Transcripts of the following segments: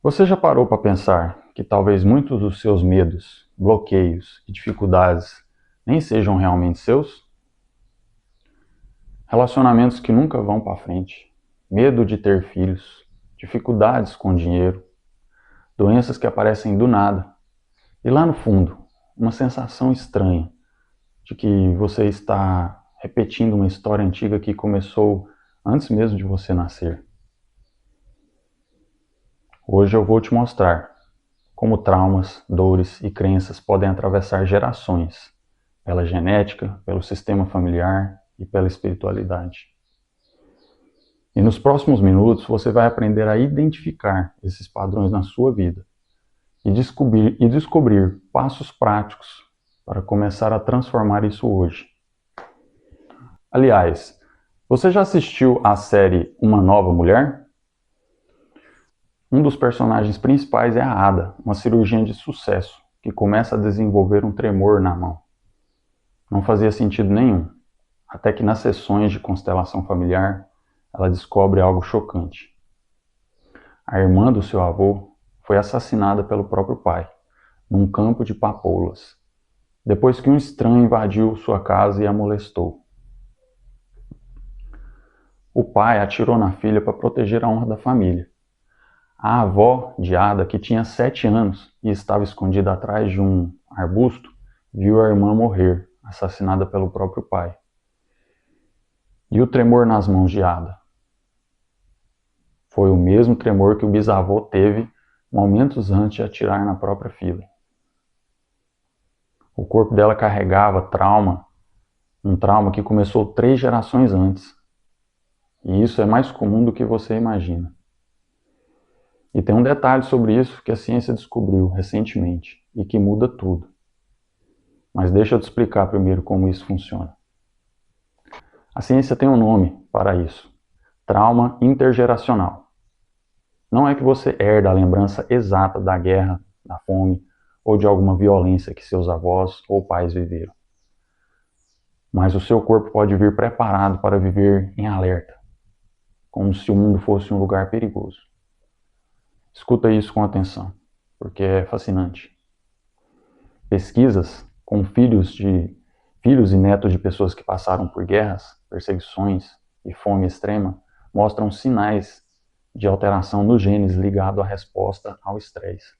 Você já parou para pensar que talvez muitos dos seus medos, bloqueios e dificuldades nem sejam realmente seus? Relacionamentos que nunca vão para frente, medo de ter filhos, dificuldades com dinheiro, doenças que aparecem do nada e lá no fundo, uma sensação estranha de que você está repetindo uma história antiga que começou antes mesmo de você nascer. Hoje eu vou te mostrar como traumas, dores e crenças podem atravessar gerações, pela genética, pelo sistema familiar e pela espiritualidade. E nos próximos minutos você vai aprender a identificar esses padrões na sua vida e descobrir passos práticos para começar a transformar isso hoje. Aliás, você já assistiu à série Uma Nova Mulher? Um dos personagens principais é a Ada, uma cirurgiã de sucesso, que começa a desenvolver um tremor na mão. Não fazia sentido nenhum, até que nas sessões de constelação familiar, ela descobre algo chocante. A irmã do seu avô foi assassinada pelo próprio pai, num campo de papoulas, depois que um estranho invadiu sua casa e a molestou. O pai atirou na filha para proteger a honra da família. A avó de Ada, que tinha 7 anos e estava escondida atrás de um arbusto, viu a irmã morrer, assassinada pelo próprio pai. E o tremor nas mãos de Ada? Foi o mesmo tremor que o bisavô teve momentos antes de atirar na própria filha. O corpo dela carregava trauma, um trauma que começou 3 gerações antes. E isso é mais comum do que você imagina. E tem um detalhe sobre isso que a ciência descobriu recentemente e que muda tudo. Mas deixa eu te explicar primeiro como isso funciona. A ciência tem um nome para isso: trauma intergeracional. Não é que você herda a lembrança exata da guerra, da fome ou de alguma violência que seus avós ou pais viveram. Mas o seu corpo pode vir preparado para viver em alerta, como se o mundo fosse um lugar perigoso. Escuta isso com atenção, porque é fascinante. Pesquisas com filhos e netos de pessoas que passaram por guerras, perseguições e fome extrema mostram sinais de alteração nos genes ligado à resposta ao estresse.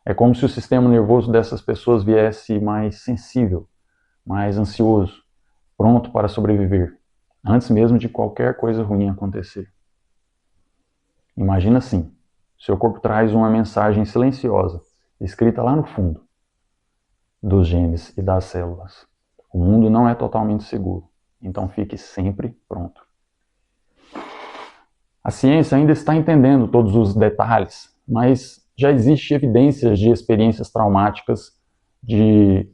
É como se o sistema nervoso dessas pessoas viesse mais sensível, mais ansioso, pronto para sobreviver, antes mesmo de qualquer coisa ruim acontecer. Imagina assim: seu corpo traz uma mensagem silenciosa, escrita lá no fundo dos genes e das células. O mundo não é totalmente seguro, então fique sempre pronto. A ciência ainda está entendendo todos os detalhes, mas já existe evidências de experiências traumáticas de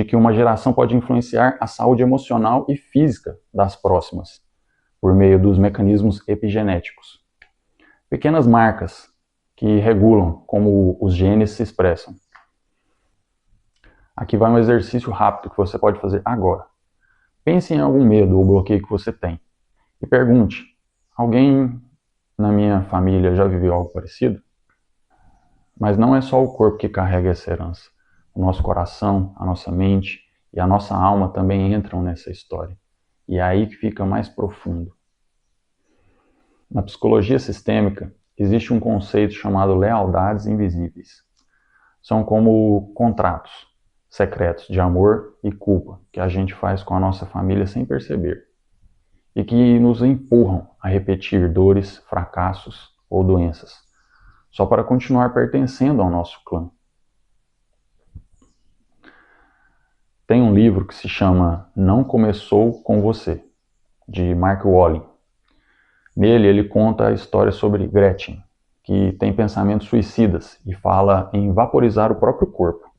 que uma geração pode influenciar a saúde emocional e física das próximas, por meio dos mecanismos epigenéticos. Pequenas marcas que regulam como os genes se expressam. Aqui vai um exercício rápido que você pode fazer agora. Pense em algum medo ou bloqueio que você tem e pergunte: alguém na minha família já viveu algo parecido? Mas não é só o corpo que carrega essa herança. O nosso coração, a nossa mente e a nossa alma também entram nessa história. E é aí que fica mais profundo. Na psicologia sistêmica, existe um conceito chamado lealdades invisíveis. São como contratos secretos de amor e culpa que a gente faz com a nossa família sem perceber e que nos empurram a repetir dores, fracassos ou doenças, só para continuar pertencendo ao nosso clã. Tem um livro que se chama Não Começou com Você, de Mark Walling. Nele ele conta a história sobre Gretchen, que tem pensamentos suicidas e fala em vaporizar o próprio corpo.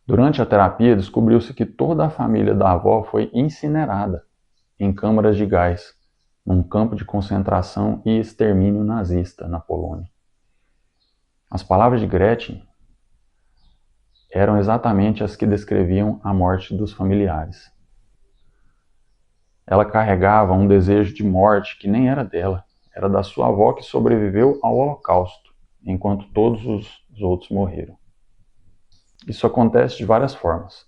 Durante a terapia descobriu-se que toda a família da avó foi incinerada em câmaras de gás, num campo de concentração e extermínio nazista na Polônia. As palavras de Gretchen eram exatamente as que descreviam a morte dos familiares. Ela carregava um desejo de morte que nem era dela, era da sua avó que sobreviveu ao Holocausto, enquanto todos os outros morreram. Isso acontece de várias formas.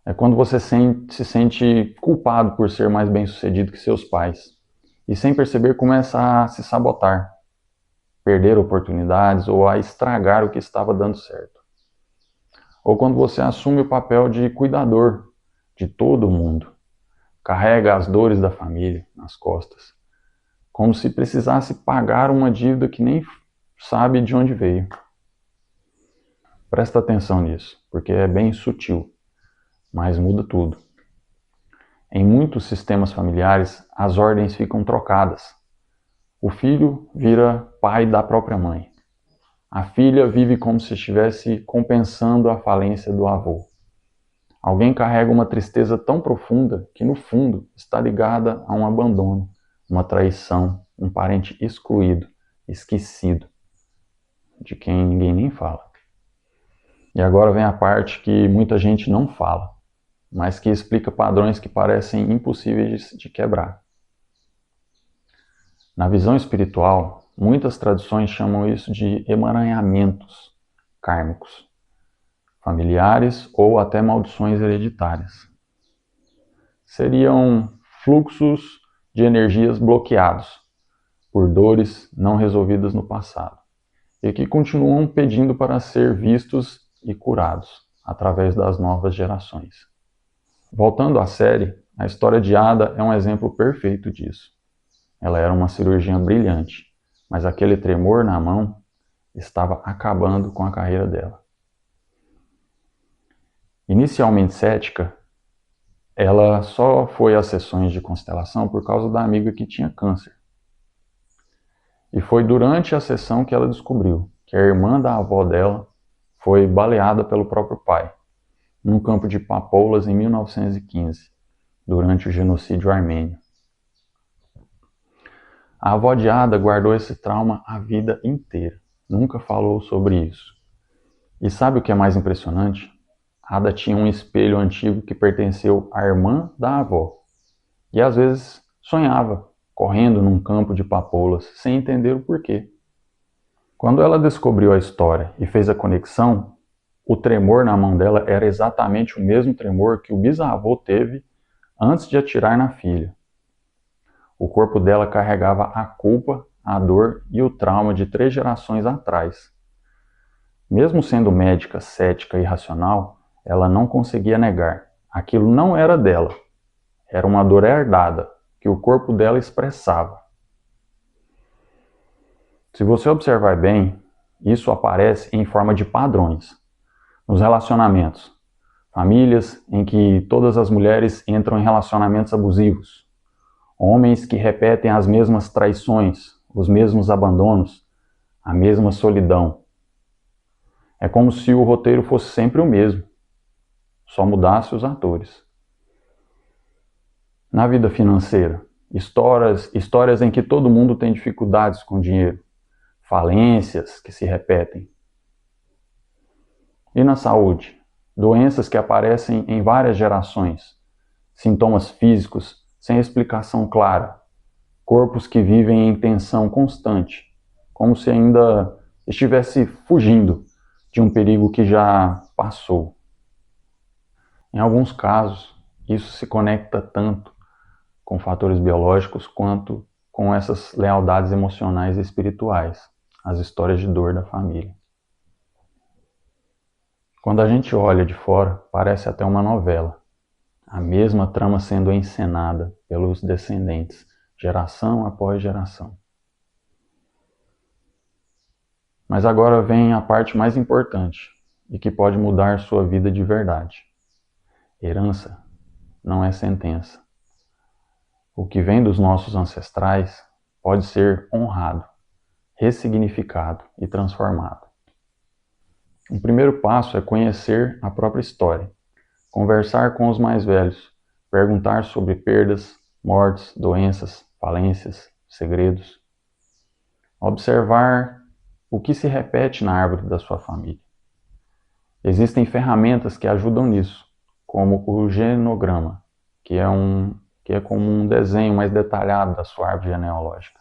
É quando você se sente culpado por ser mais bem-sucedido que seus pais e, sem perceber, começa a se sabotar, perder oportunidades ou a estragar o que estava dando certo. Ou quando você assume o papel de cuidador de todo mundo, carrega as dores da família nas costas, como se precisasse pagar uma dívida que nem sabe de onde veio. Presta atenção nisso, porque é bem sutil, mas muda tudo. Em muitos sistemas familiares, as ordens ficam trocadas. O filho vira pai da própria mãe. A filha vive como se estivesse compensando a falência do avô. Alguém carrega uma tristeza tão profunda que, no fundo, está ligada a um abandono, uma traição, um parente excluído, esquecido, de quem ninguém nem fala. E agora vem a parte que muita gente não fala, mas que explica padrões que parecem impossíveis de quebrar. Na visão espiritual, muitas tradições chamam isso de emaranhamentos kármicos, familiares ou até maldições hereditárias. Seriam fluxos de energias bloqueados por dores não resolvidas no passado e que continuam pedindo para ser vistos e curados através das novas gerações. Voltando à série, a história de Ada é um exemplo perfeito disso. Ela era uma cirurgiã brilhante, mas aquele tremor na mão estava acabando com a carreira dela. Inicialmente cética, ela só foi às sessões de constelação por causa da amiga que tinha câncer. E foi durante a sessão que ela descobriu que a irmã da avó dela foi baleada pelo próprio pai, num campo de papoulas em 1915, durante o genocídio armênio. A avó de Ada guardou esse trauma a vida inteira, nunca falou sobre isso. E sabe o que é mais impressionante? Ada tinha um espelho antigo que pertenceu à irmã da avó, e às vezes sonhava, correndo num campo de papoulas, sem entender o porquê. Quando ela descobriu a história e fez a conexão, o tremor na mão dela era exatamente o mesmo tremor que o bisavô teve antes de atirar na filha. O corpo dela carregava a culpa, a dor e o trauma de 3 gerações atrás. Mesmo sendo médica, cética e racional, ela não conseguia negar. Aquilo não era dela. Era uma dor herdada, que o corpo dela expressava. Se você observar bem, isso aparece em forma de padrões. Nos relacionamentos, famílias em que todas as mulheres entram em relacionamentos abusivos, homens que repetem as mesmas traições, os mesmos abandonos, a mesma solidão. É como se o roteiro fosse sempre o mesmo, só mudasse os atores. Na vida financeira, histórias em que todo mundo tem dificuldades com dinheiro, falências que se repetem. E na saúde, doenças que aparecem em várias gerações, sintomas físicos sem explicação clara, corpos que vivem em tensão constante, como se ainda estivesse fugindo de um perigo que já passou. Em alguns casos, isso se conecta tanto com fatores biológicos quanto com essas lealdades emocionais e espirituais, as histórias de dor da família. Quando a gente olha de fora, parece até uma novela, a mesma trama sendo encenada pelos descendentes, geração após geração. Mas agora vem a parte mais importante e que pode mudar sua vida de verdade. Herança não é sentença. O que vem dos nossos ancestrais pode ser honrado, ressignificado e transformado. O primeiro passo é conhecer a própria história, conversar com os mais velhos, perguntar sobre perdas, mortes, doenças, falências, segredos. Observar o que se repete na árvore da sua família. Existem ferramentas que ajudam nisso, como o genograma, que é como um desenho mais detalhado da sua árvore genealógica.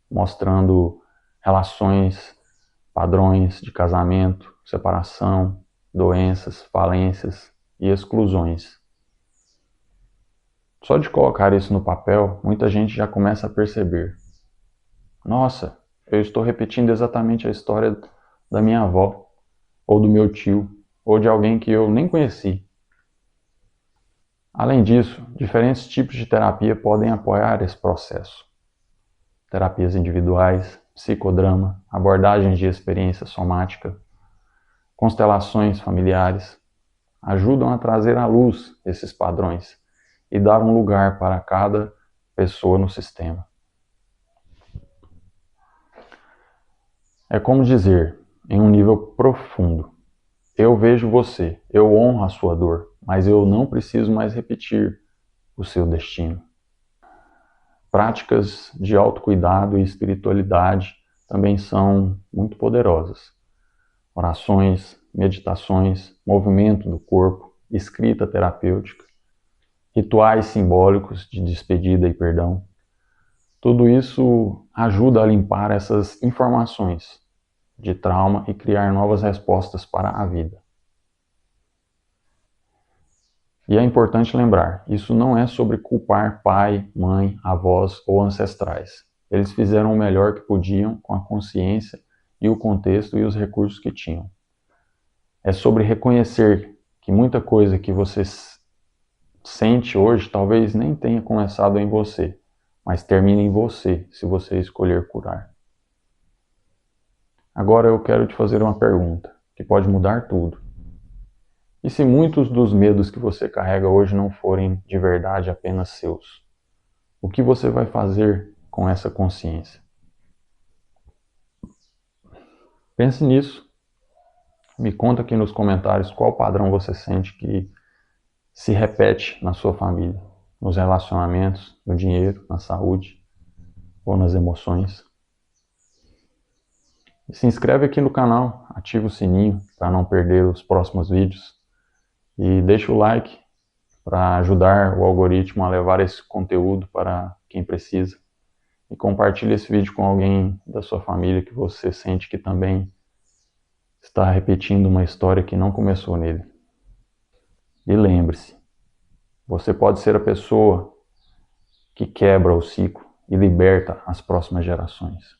mostrando relações, padrões de casamento, separação, doenças, falências e exclusões. Só de colocar isso no papel, muita gente já começa a perceber: nossa, eu estou repetindo exatamente a história da minha avó, ou do meu tio, ou de alguém que eu nem conheci. Além disso, diferentes tipos de terapia podem apoiar esse processo. Terapias individuais, psicodrama, abordagens de experiência somática, constelações familiares, ajudam a trazer à luz esses padrões e dar um lugar para cada pessoa no sistema. É como dizer, em um nível profundo: eu vejo você, eu honro a sua dor, mas eu não preciso mais repetir o seu destino. Práticas de autocuidado e espiritualidade também são muito poderosas. Orações, meditações, movimento do corpo, escrita terapêutica, rituais simbólicos de despedida e perdão. Tudo isso ajuda a limpar essas informações de trauma e criar novas respostas para a vida. E é importante lembrar, isso não é sobre culpar pai, mãe, avós ou ancestrais. Eles fizeram o melhor que podiam com a consciência e o contexto e os recursos que tinham. É sobre reconhecer que muita coisa que você sente hoje talvez nem tenha começado em você, mas termina em você, se você escolher curar. Agora eu quero te fazer uma pergunta, que pode mudar tudo. E se muitos dos medos que você carrega hoje não forem de verdade apenas seus? O que você vai fazer com essa consciência? Pense nisso. Me conta aqui nos comentários qual padrão você sente que se repete na sua família, nos relacionamentos, no dinheiro, na saúde ou nas emoções. E se inscreve aqui no canal, ativa o sininho para não perder os próximos vídeos e deixa o like para ajudar o algoritmo a levar esse conteúdo para quem precisa. E compartilhe esse vídeo com alguém da sua família que você sente que também está repetindo uma história que não começou nele. E lembre-se, você pode ser a pessoa que quebra o ciclo e liberta as próximas gerações.